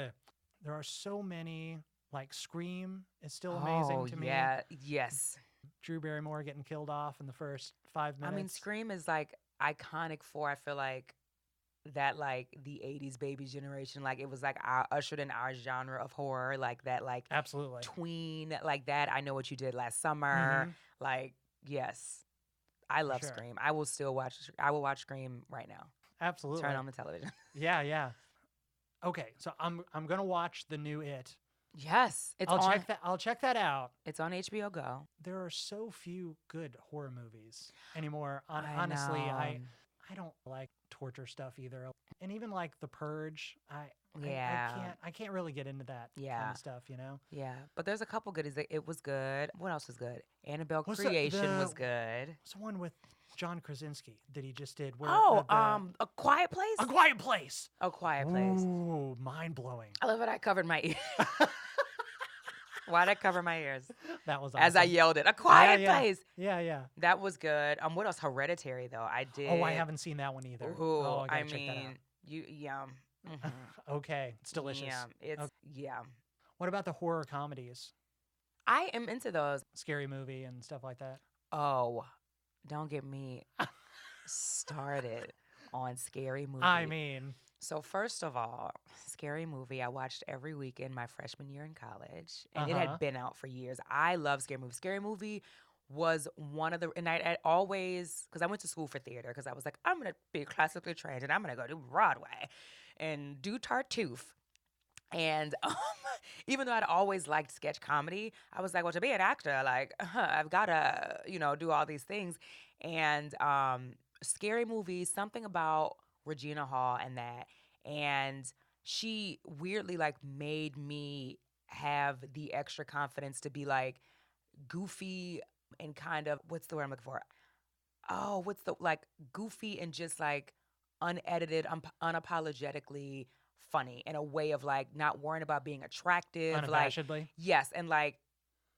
There are so many. Like Scream is still amazing to me. Yeah. Yes. Drew Barrymore getting killed off in the first 5 minutes. I mean, Scream is like iconic for. I feel like that like the 80s baby generation, like it was like our ushered in our genre of horror, like that, like Absolutely. tween, like that. I Know What You Did Last Summer. Mm-hmm. Like, yes, I For love sure. Scream. I will still watch. I will watch Scream right now. Absolutely. Turn on the television. Yeah, yeah. Okay, so I'm gonna watch the new It. Yes, I'll check that out. It's on HBO Go. There are so few good horror movies anymore. I Honestly, know. I don't like torture stuff either. And even like The Purge, Yeah. I can't really get into that kind Yeah. of stuff, you know? Yeah, but there's a couple goodies. It was good. What else was good? Annabelle What's Creation was good. What's the one with John Krasinski that he just did? Where Oh, A Quiet Place. A Quiet Place. A Quiet Place. Ooh, mind blowing. I love it. I covered my ears. Why'd I cover my ears? That was awesome. As I yelled it. A Quiet Place. Yeah, yeah. That was good. What else? Hereditary though. I did. Oh, I haven't seen that one either. Ooh, Oh, I I gotta check that out. mean, yeah. Mhm. Okay, it's delicious. Yeah, it's Okay. yeah. What about the horror comedies? I am into those. Scary Movie and stuff like that? Oh, don't get me started on Scary Movie. I mean, So first of all, Scary Movie I watched every weekend my freshman year in college, and it had been out for years. I love Scary Movie. Scary Movie was one of the, and I always, because I went to school for theater, because I was like, I'm gonna be classically trained, and I'm gonna go do Broadway and do Tartuffe. And even though I'd always liked sketch comedy, I was like, well, to be an actor, like, I've got to, do all these things. And Scary Movie, something about Regina Hall and that. And she weirdly, like, made me have the extra confidence to be, like, goofy and kind of, what's the word I'm looking for? Oh, like, goofy and just, like, unedited, unapologetically funny in a way of like not worrying about being attractive, unabashedly. like yes, and like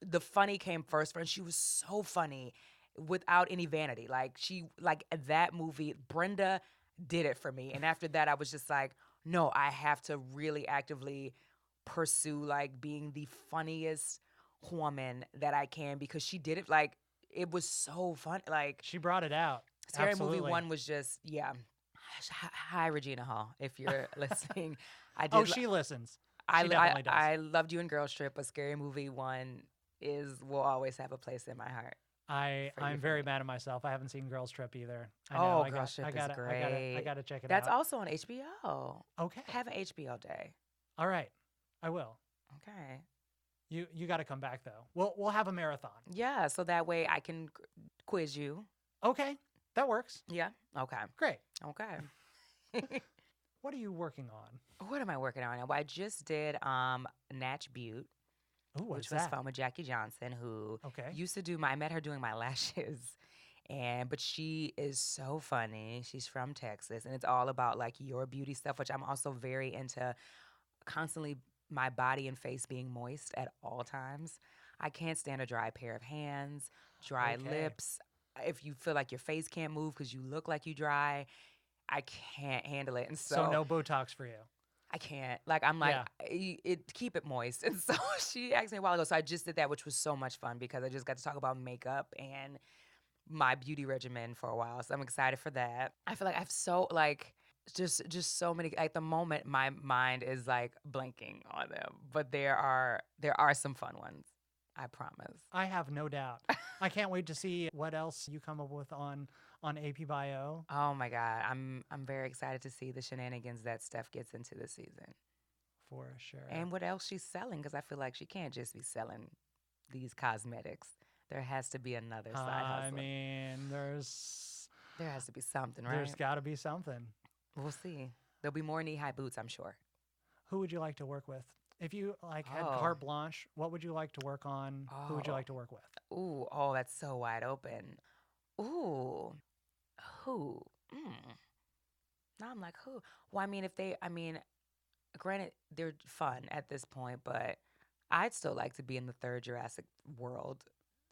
the funny came first for her, and she was so funny without any vanity. Like she like that movie, Brenda did it for me. And after that, I was just like, no, I have to really actively pursue like being the funniest woman that I can, because she did it like it was so fun. Like She brought it out. Scary Absolutely. Movie 1 was just, yeah. Hi, Regina Hall, if you're listening. Oh, she listens. She definitely does. I loved you in Girls Trip, but Scary Movie 1 will always have a place in my heart. I'm very mad at myself. I haven't seen Girls Trip either. I Oh, know. Girls Trip is great. I gotta check it That's out. also on HBO. Okay. Have an HBO day. All right. I will. Okay. You got to come back though. We'll have a marathon. Yeah, so that way I can quiz you. Okay. That works. Yeah. Okay. Great. Okay. What are you working on? What am I working on? Well, I just did Natch Butte, Ooh, which was fun with Jackie Johnson, who used to do I met her doing my lashes. But she is so funny. She's from Texas, and it's all about like your beauty stuff, which I'm also very into, constantly my body and face being moist at all times. I can't stand a dry pair of hands, dry lips. If you feel like your face can't move because you look like you dry, I can't handle it. And so no Botox for you. I can't. Like, I'm like, keep it moist. And so she asked me a while ago. So I just did that, which was so much fun because I just got to talk about makeup and my beauty regimen for a while. So I'm excited for that. I feel like I have so, like, just so many. At the moment, my mind is, like, blanking on them. But there are some fun ones. I promise. I have no doubt. I can't wait to see what else you come up with on AP Bio. Oh my God. I'm very excited to see the shenanigans that Steph gets into this season. For sure. And what else she's selling, because I feel like she can't just be selling these cosmetics. There has to be another side hustle. I mean, there has to be something, right? There's got to be something. We'll see. There'll be more knee-high boots, I'm sure. Who would you like to work with? If you had carte blanche, what would you like to work on? Who would you like to work with? Ooh, that's so wide open. Ooh, who? Now I'm like, who? Well, granted, they're fun at this point, but I'd still like to be in the third Jurassic World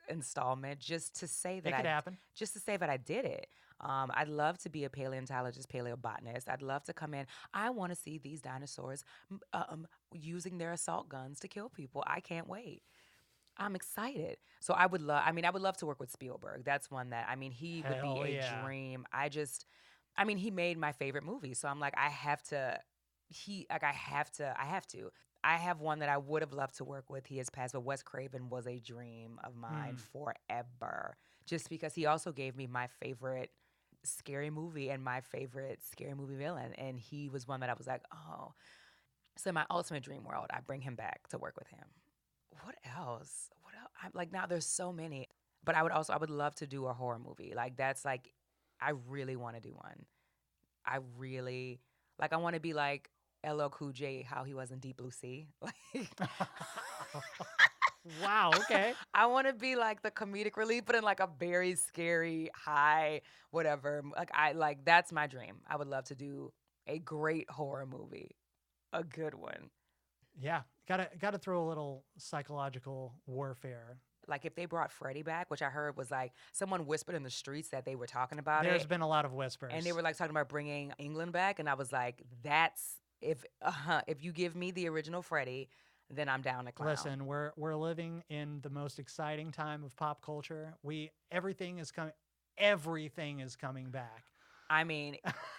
installment just to say that it could happen. Just to say that I did it. I'd love to be a paleontologist, paleobotanist. I'd love to come in. I want to see these dinosaurs using their assault guns to kill people. I can't wait. I'm excited. So I would love to work with Spielberg. That's one that, he would be a dream. I mean, he made my favorite movie, so I'm like, I have to. I have to. I have one that I would have loved to work with. He has passed, but Wes Craven was a dream of mine forever. Just because he also gave me my favorite scary movie and my favorite scary movie villain, and he was one that I was like, oh. So in my ultimate dream world, I bring him back to work with him. What else? What else? I'm like, now there's so many. But I would love to do a horror movie. Like that's like, I really want to do one. I really like. I want to be like LL Cool J, how he was in Deep Blue Sea. Like, Wow. Okay. I want to be like the comedic relief, but in like a very scary, high, whatever. Like that's my dream. I would love to do a great horror movie, a good one. Yeah. Gotta throw a little psychological warfare. Like if they brought Freddie back, which I heard was like someone whispered in the streets that they were talking about There's it. been a lot of whispers. And they were like talking about bringing England back, and I was like, "That's if you give me the original Freddie, then I'm down to clown." Listen, we're living in the most exciting time of pop culture. Everything is coming back. I mean,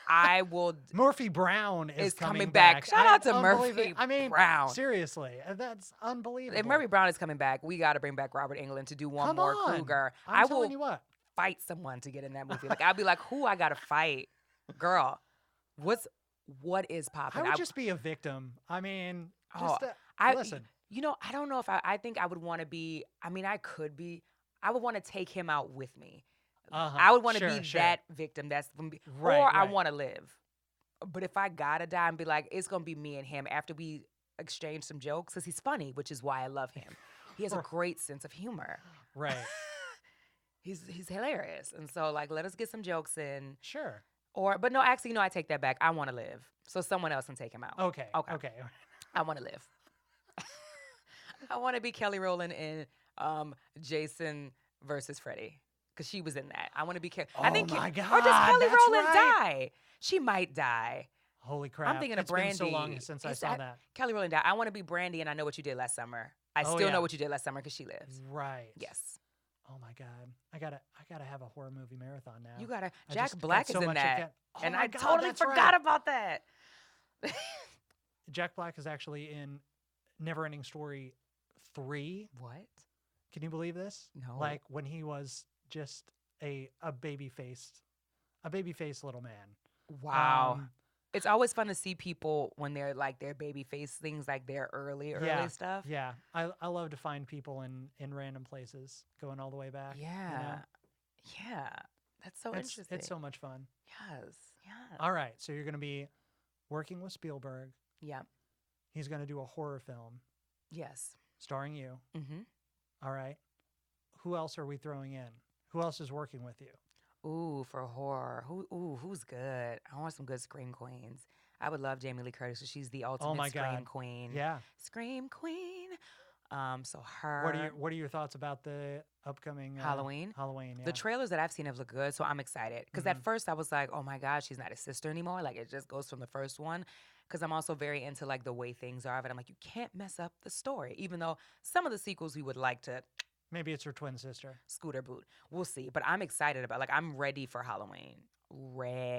I will. Murphy Brown is coming back. Shout out to Murphy Brown. Seriously, that's unbelievable. If Murphy Brown is coming back, we got to bring back Robert Englund to do one more Krueger. I'm I will telling you what. fight someone to get in that movie. Like I'll be like, who I got to fight, girl? What is popping? I would just be a victim. I mean, listen. You know, I don't know if I think I would want to be. I mean, I could be. I would want to take him out with me. I would want to be that victim. Or I want to live. But if I gotta die and be like, it's gonna be me and him after we exchange some jokes, because he's funny, which is why I love him. He has a great sense of humor. Right. He's hilarious, and so like, let us get some jokes in. Sure. But no, actually, no, I take that back. I want to live, so someone else can take him out. Okay. I want to live. I want to be Kelly Rowland in Jason versus Freddy. Because she was in that. I want to be Oh my God. Or does Kelly that's Rowland right. die? She might die. Holy crap. I'm thinking of It's Brandy. been so long since I saw that. Kelly Rowland died. I want to be Brandy, and I know what you did last summer. I still know what you did last summer because she lives. Right. Yes. Oh my God. I gotta have a horror movie marathon now. You gotta. I Jack just Black got is so in much that. Oh And my I God, totally that's forgot right. about that. Jack Black is actually in Neverending Story 3. What? Can you believe this? No. Like when he was just a baby-faced little man. Wow. It's always fun to see people when they're like their baby face things, like their early stuff. Yeah. I love to find people in random places going all the way back. Yeah. You know? Yeah. That's so interesting. It's so much fun. Yes. Yeah. All right. So you're going to be working with Spielberg. Yeah. He's going to do a horror film Yes. starring you. Mm-hmm. All right. Who else are we throwing in? Who else is working with you? Ooh, for horror. Who's good? I want some good scream queens. I would love Jamie Lee Curtis. So she's the ultimate scream queen. Yeah. Scream queen. So her. What are your thoughts about the upcoming Halloween? Halloween, yeah. The trailers that I've seen have looked good, so I'm excited. Because at first I was like, oh my God, she's not his sister anymore. Like it just goes from the first one. Because I'm also very into like the way things are. But I'm like, you can't mess up the story. Even though some of the sequels we would like to. Maybe it's her twin sister. Scooter boot. We'll see. But I'm excited about I'm ready for Halloween. Ready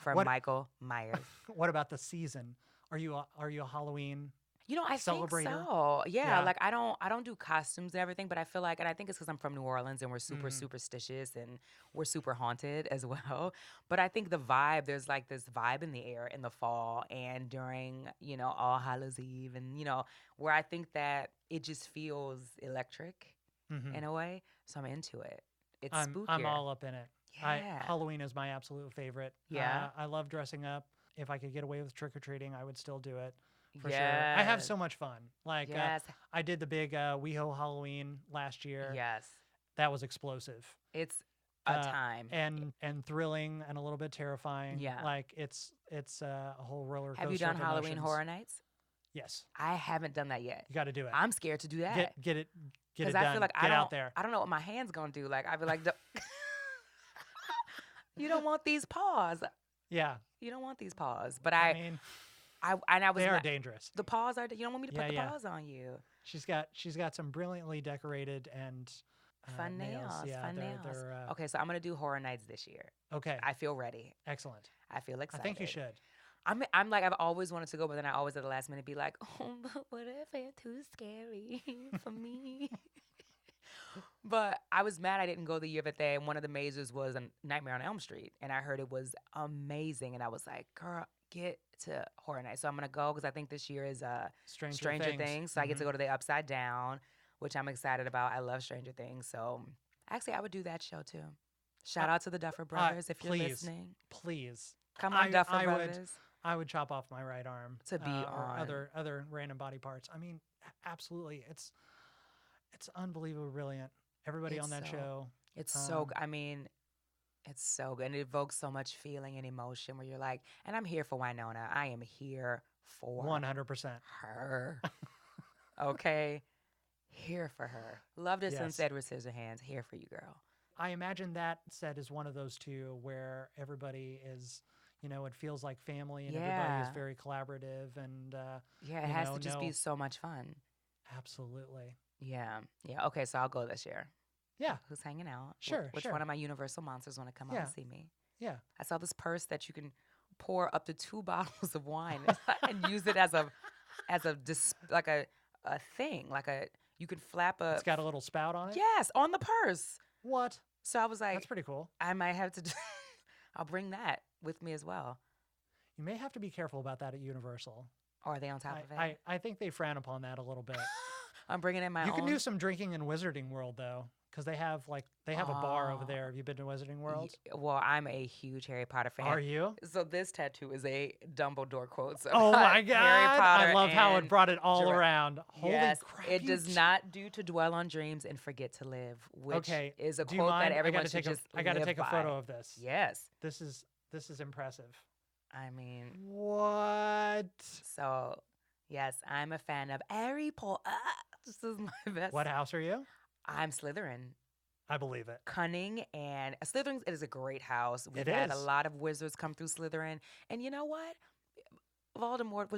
for Michael Myers. What about the season? Are you a Halloween I celebrator? think so. Yeah, like I don't do costumes and everything, but I feel like, and I think it's because I'm from New Orleans and we're super superstitious and we're super haunted as well. But I think the vibe, there's like this vibe in the air in the fall and during, All Hallows Eve and, where I think that it just feels electric in a way. So I'm into it. It's spooky. I'm all up in it. Yeah. Halloween is my absolute favorite. Yeah. I love dressing up. If I could get away with trick-or-treating, I would still do it. For yes. sure. I have so much fun. Like, yes. I did the big WeHo Halloween last year. Yes. That was explosive. It's a time. And thrilling and a little bit terrifying. Yeah. Like, it's a whole roller coaster. Have you done of Halloween emotions. Horror Nights? Yes. I haven't done that yet. You got to do it. I'm scared to do that. Get it done. I feel like get out there. I don't know what my hand's going to do. Like, I'd be like, you don't want these paws. Yeah. You don't want these paws. But I mean, they are dangerous. The paws are. You don't want me to put the paws on you. She's got some brilliantly decorated and Fun nails. Yeah, Fun nails. they're Okay, so I'm gonna do Horror Nights this year. okay. I feel ready. Excellent. I feel I excited. think you should. I'm like I've always wanted to go, but then I always at the last minute be like, oh, but what if it's too scary for me? But I was mad I didn't go the year that one of the mazes was a Nightmare on Elm Street, and I heard it was amazing, and I was like, girl, get to Horror Nights. So I'm gonna go because I think this year is Stranger Things. So I get to go to the Upside Down, which I'm excited about. I love Stranger Things, so actually I would do that show too. Shout out to the Duffer Brothers if you're listening. Please. Come on, Duffer Brothers. I would chop off my right arm To be or on. other random body parts. I mean, absolutely. It's unbelievably brilliant. Everybody on that show. It's so I mean, it's so good. And it evokes so much feeling and emotion where you're like, and I'm here for Winona. I am here for 100%. her. Okay? Here for her. Loved it since Edward Scissorhands. Here for you, girl. I imagine that set is one of those two where everybody is, it feels like family and everybody is very collaborative and it has to just be so much fun. Absolutely. Yeah. Yeah. Okay, so I'll go this year. Yeah. Who's hanging out? Sure. Which one of my Universal monsters want to come out and see me? Yeah. I saw this purse that you can pour up to 2 bottles of wine and use it as a thing, you could flap a. It's got a little spout on it. Yes, on the purse. What? So I was like, that's pretty cool. I might have to. I'll bring that with me as well. You may have to be careful about that at Universal. Or are they on top of it? I think they frown upon that a little bit. I'm bringing in my own. You can do some drinking in Wizarding World though, because they have a bar over there. Have you been to Wizarding World? Well, I'm a huge Harry Potter fan. Are you? So this tattoo is a Dumbledore quote. So oh my God! Harry Potter I love how it brought it all around. Holy crap! It does not do to dwell on dreams and forget to live, which is a quote that everyone should just I got to take a photo of this. Yes. This is impressive. I mean, what? So, yes, I'm a fan of Harry Potter. This is my best. What house are you? I'm Slytherin. I believe it. Cunning and Slytherin is a great house. We've had a lot of wizards come through Slytherin. And you know what? Voldemort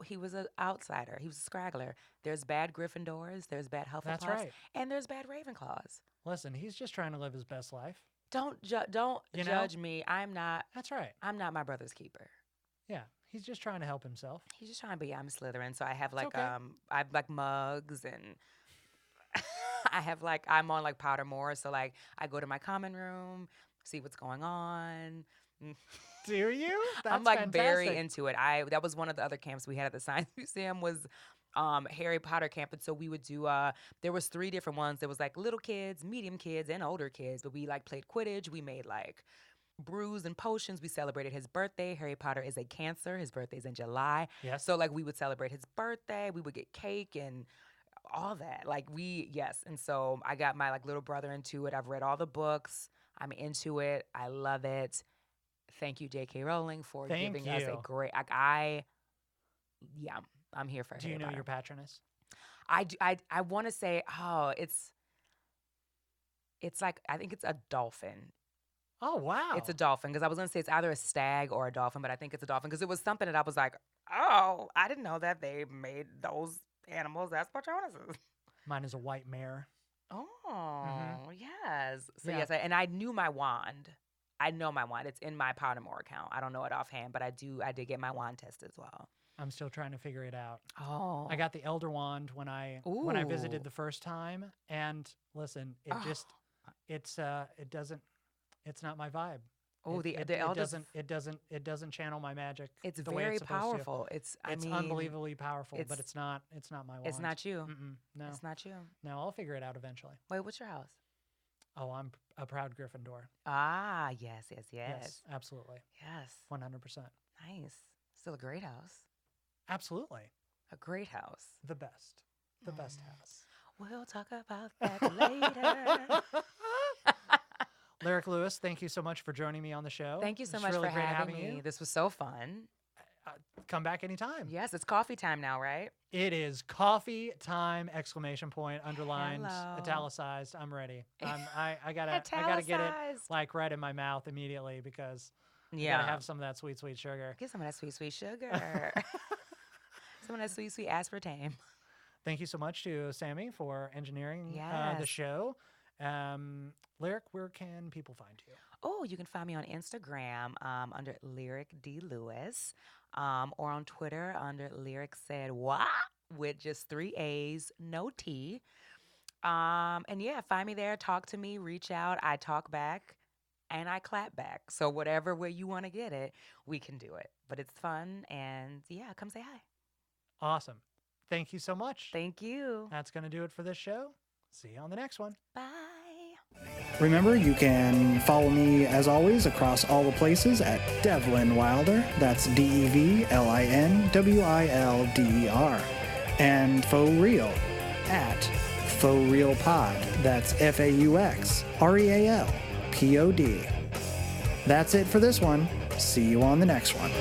he was an outsider. He was a scraggler. There's bad Gryffindors, there's bad Hufflepuffs, that's right. And there's bad Ravenclaws. Listen, he's just trying to live his best life. Don't judge me. I'm not. That's right. I'm not my brother's keeper. Yeah, he's just trying to help himself. He's just trying to be. I'm Slytherin, so I have I have mugs and I'm on Pottermore, so I go to my common room, see what's going on. Do you? That's I'm fantastic. very into it. That was one of the other camps we had at the Science Museum was Harry Potter camp, and so we would do there was 3 different ones. There was little kids, medium kids, and older kids, but we played Quidditch. We made brews and potions. We celebrated his birthday. Harry Potter is a Cancer. His birthday's in July. Yes. So we would celebrate his birthday. We would get cake and all that. And so I got my little brother into it. I've read all the books. I'm into it. I love it. Thank you, J.K. Rowling, for giving us a great. I'm here for. Do you know your patroness? I do. I want to say, it's I think it's a dolphin. Oh wow! It's a dolphin because I was gonna say it's either a stag or a dolphin, but I think it's a dolphin because it was something that I was like, oh, I didn't know that they made those animals as patronuses. Mine is a white mare. Oh, yes. So yes, and I knew my wand. I know my wand. It's in my Pottermore account. I don't know it offhand, but I did get my wand tested as well. I'm still trying to figure it out. Oh. I got the Elder Wand when I visited the first time, and listen, it's not my vibe. Oh, the Elder it doesn't channel my magic. It's the way very it's powerful. To. It's unbelievably powerful, but it's not my wand. It's not you. No, it's not you. No, I'll figure it out eventually. Wait, what's your house? Oh, I'm a proud Gryffindor. Ah, yes. Absolutely. Yes. 100%. Nice. Still a great house. Absolutely. A great house. The best. The best house. We'll talk about that later. Lyric Lewis, thank you so much for joining me on the show. Thank you so much for having me. You. This was so fun. Come back anytime. Yes, it's coffee time now, right? It is coffee time! Exclamation point, underlined, italicized. I'm ready. I gotta get it right in my mouth immediately because I gotta have some of that sweet, sweet sugar. Get some of that sweet, sweet sugar. Some of that sweet, sweet aspartame. Thank you so much to Samee for engineering the show. Lyric, where can people find you? Oh, you can find me on Instagram under Lyric D. Lewis, or on Twitter under Lyric Said What with just 3 A's, no T. And yeah, find me there, talk to me, reach out. I talk back and I clap back. So whatever way you want to get it, we can do it. But it's fun, and yeah, come say hi. Awesome. Thank you so much. Thank you. That's going to do it for this show. See you on the next one. Bye. Remember, you can follow me, as always, across all the places at Devlin Wilder. That's DEVLINWILDER. And Faux Real at Faux Real Pod. That's FAUXREALPOD. That's it for this one. See you on the next one.